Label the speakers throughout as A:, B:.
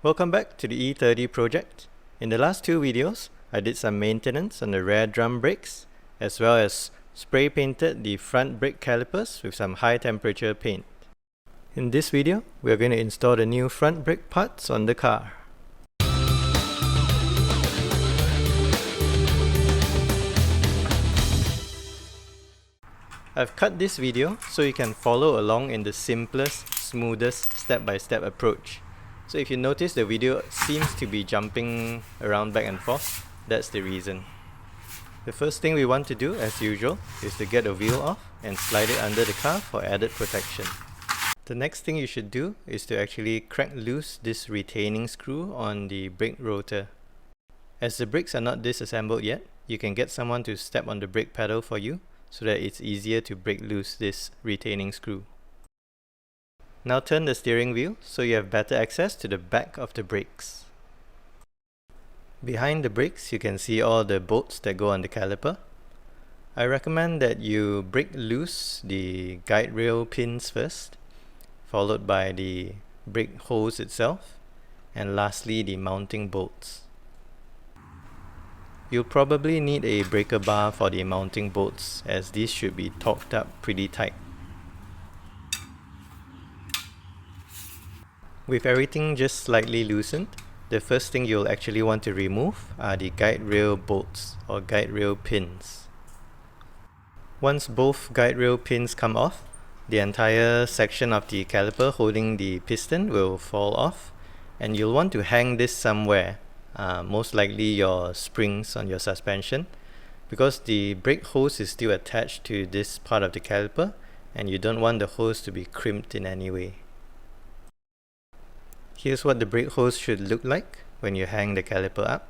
A: Welcome back to the E30 project. In the last two videos, I did some maintenance on the rear drum brakes, as well as spray painted the front brake calipers with some high temperature paint. In this video, we are going to install the new front brake parts on the car. I've cut this video so you can follow along in the simplest, smoothest step-by-step approach. So if you notice the video seems to be jumping around back and forth, that's the reason. The first thing we want to do, as usual, is to get the wheel off and slide it under the car for added protection. The next thing you should do is to actually crack loose this retaining screw on the brake rotor. As the brakes are not disassembled yet, you can get someone to step on the brake pedal for you so that it's easier to break loose this retaining screw. Now turn the steering wheel so you have better access to the back of the brakes. Behind the brakes you can see all the bolts that go on the caliper. I recommend that you break loose the guide rail pins first, followed by the brake hose itself, and lastly the mounting bolts. You'll probably need a breaker bar for the mounting bolts, as these should be torqued up pretty tight. With everything just slightly loosened, the first thing you'll actually want to remove are the guide rail bolts or guide rail pins. Once both guide rail pins come off, the entire section of the caliper holding the piston will fall off, and you'll want to hang this somewhere, most likely your springs on your suspension, because the brake hose is still attached to this part of the caliper and you don't want the hose to be crimped in any way. Here's what the brake hose should look like when you hang the caliper up.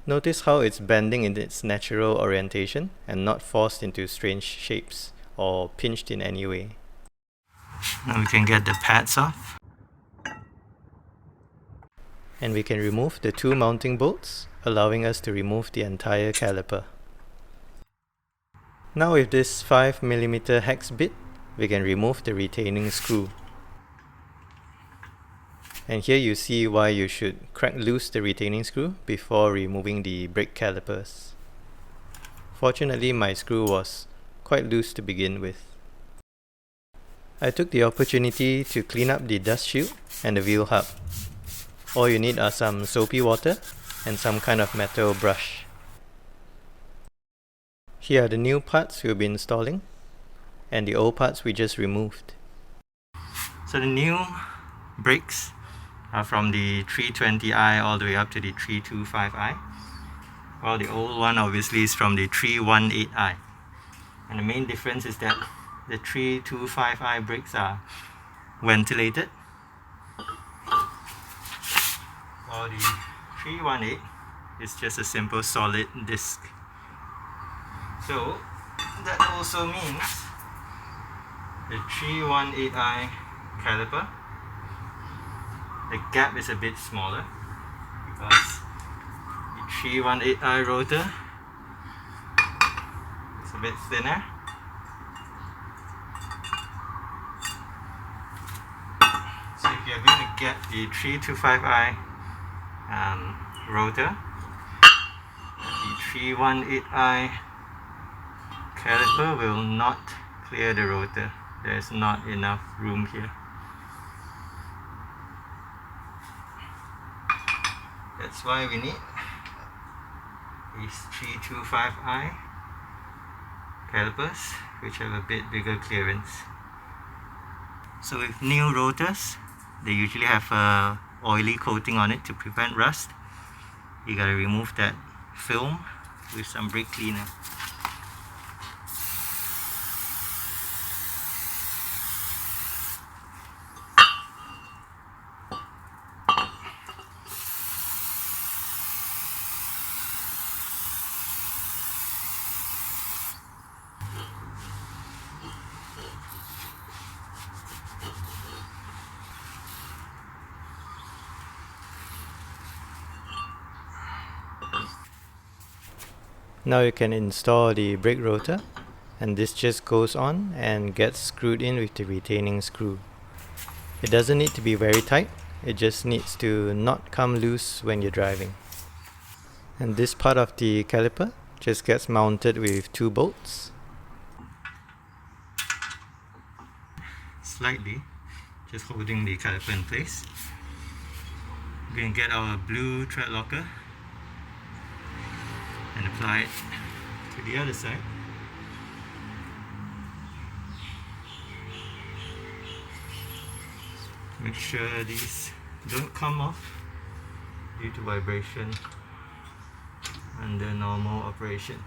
A: Notice how it's bending in its natural orientation and not forced into strange shapes or pinched in any way. Now we can get the pads off. And we can remove the two mounting bolts, allowing us to remove the entire caliper. Now with this 5mm hex bit, we can remove the retaining screw. And here you see why you should crack loose the retaining screw before removing the brake calipers. Fortunately, my screw was quite loose to begin with. I took the opportunity to clean up the dust shield and the wheel hub. All you need are some soapy water and some kind of metal brush. Here are the new parts we'll be installing and the old parts we just removed. So the new brakes are from the 320i all the way up to the 325i, while the old one obviously is from the 318i. And the main difference is that the 325i brakes are ventilated, while the 318 is just a simple solid disc. So that also means the 318i caliper, the gap is a bit smaller because the 318i rotor is a bit thinner. So if you're going to get the 325i rotor, the 318i caliper will not clear the rotor. There's not enough room here. That's why we need these 325i calipers, which have a bit bigger clearance. So with new rotors, they usually have a oily coating on it to prevent rust. You gotta remove that film with some brake cleaner. Now you can install the brake rotor, and this just goes on and gets screwed in with the retaining screw. It doesn't need to be very tight, It just needs to not come loose when you're driving. And this part of the caliper just gets mounted with 2 bolts. Slightly, just holding the caliper in place. We're going to get our blue thread locker and apply it to the other side. Make sure these don't come off due to vibration under normal operation.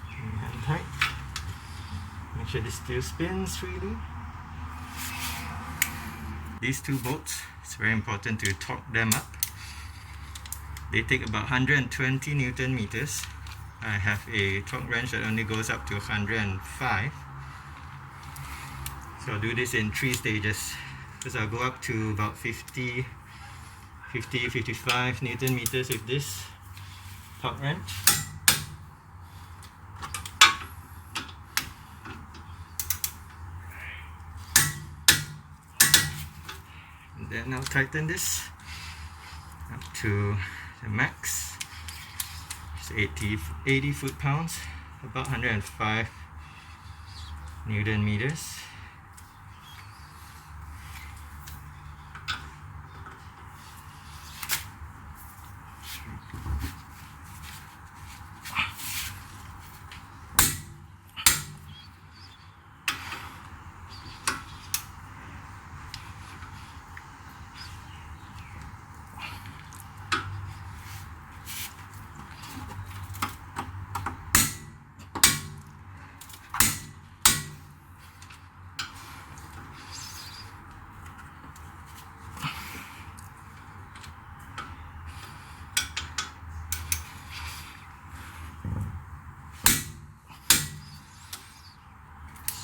A: Hand tight. Make sure this still spins freely. These 2 bolts, it's very important to torque them up. They take about 120 Newton meters. I have a torque wrench that only goes up to 105. So I'll do this in 3 stages. First I'll go up to about 55 Newton meters with this torque wrench. And then I'll tighten this up to the max. 80 foot-pounds, about 105 Newton meters.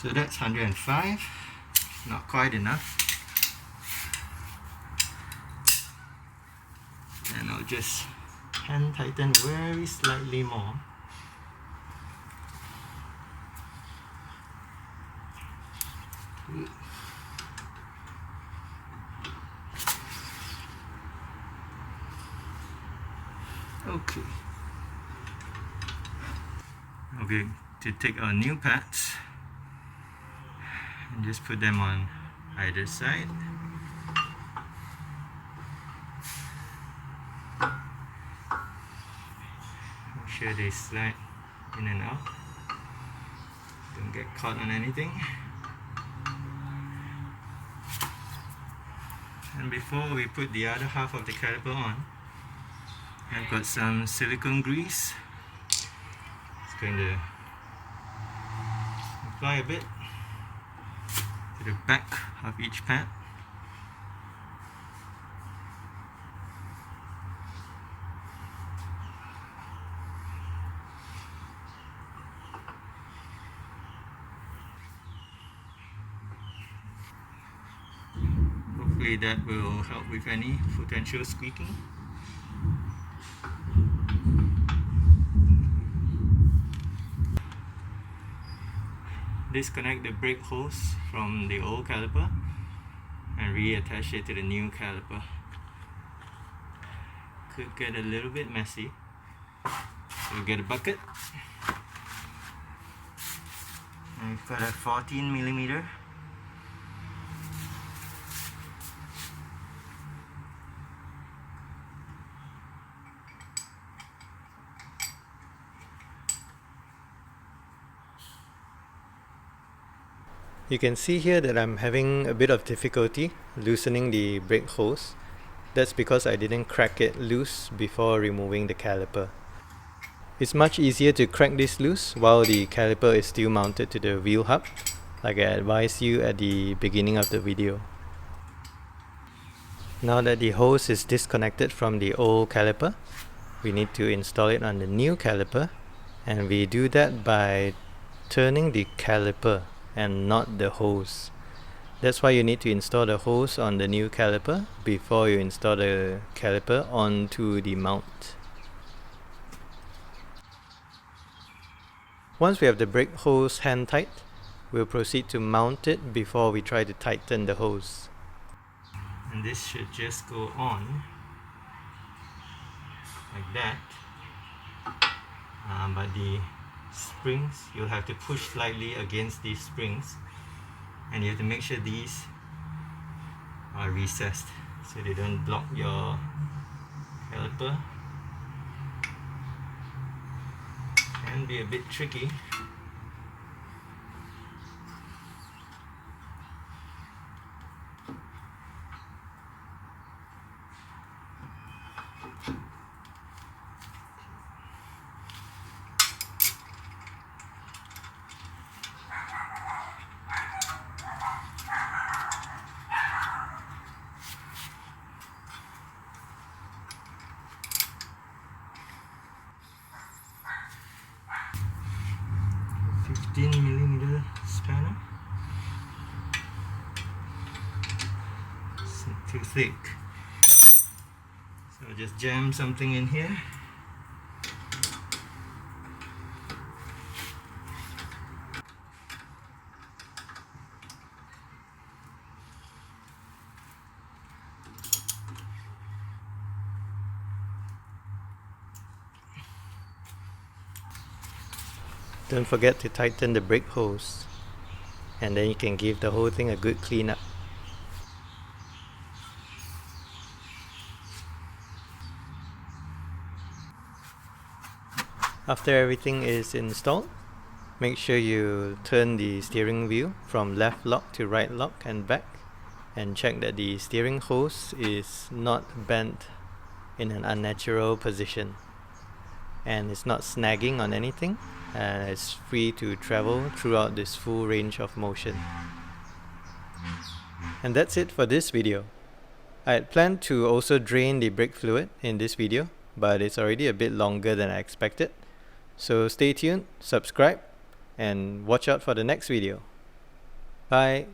A: So that's 105, not quite enough. And I'll just hand tighten very slightly more. Okay. Okay, to take our new pads and just put them on either side. Make sure they slide in and out. Don't get caught on anything. And before we put the other half of the caliper on, I've got some silicone grease. It's going to apply a bit to the back of each pad. Hopefully that will help with any potential squeaking. Disconnect the brake hose from the old caliper and reattach it to the new caliper. Could get a little bit messy. So we'll get a bucket. And we've got a 14mm. You can see here that I'm having a bit of difficulty loosening the brake hose. That's because I didn't crack it loose before removing the caliper. It's much easier to crack this loose while the caliper is still mounted to the wheel hub, like I advised you at the beginning of the video. Now that the hose is disconnected from the old caliper, we need to install it on the new caliper, and we do that by turning the caliper and not the hose. That's why you need to install the hose on the new caliper before you install the caliper onto the mount. Once we have the brake hose hand tight, we'll proceed to mount it before we try to tighten the hose. And this should just go on like that. But the springs, you'll have to push slightly against these springs, and you have to make sure these are recessed so they don't block your caliper. Can be a bit tricky. $15mm spanner. It's not too thick, so I'll just jam something in here. Don't forget to tighten the brake hose, and then you can give the whole thing a good clean up. After everything is installed, make sure you turn the steering wheel from left lock to right lock and back, and check that the steering hose is not bent in an unnatural position and it's not snagging on anything, and it's free to travel throughout this full range of motion. And that's it for this video. I had planned to also drain the brake fluid in this video, but it's already a bit longer than I expected. So stay tuned, subscribe, and watch out for the next video. Bye!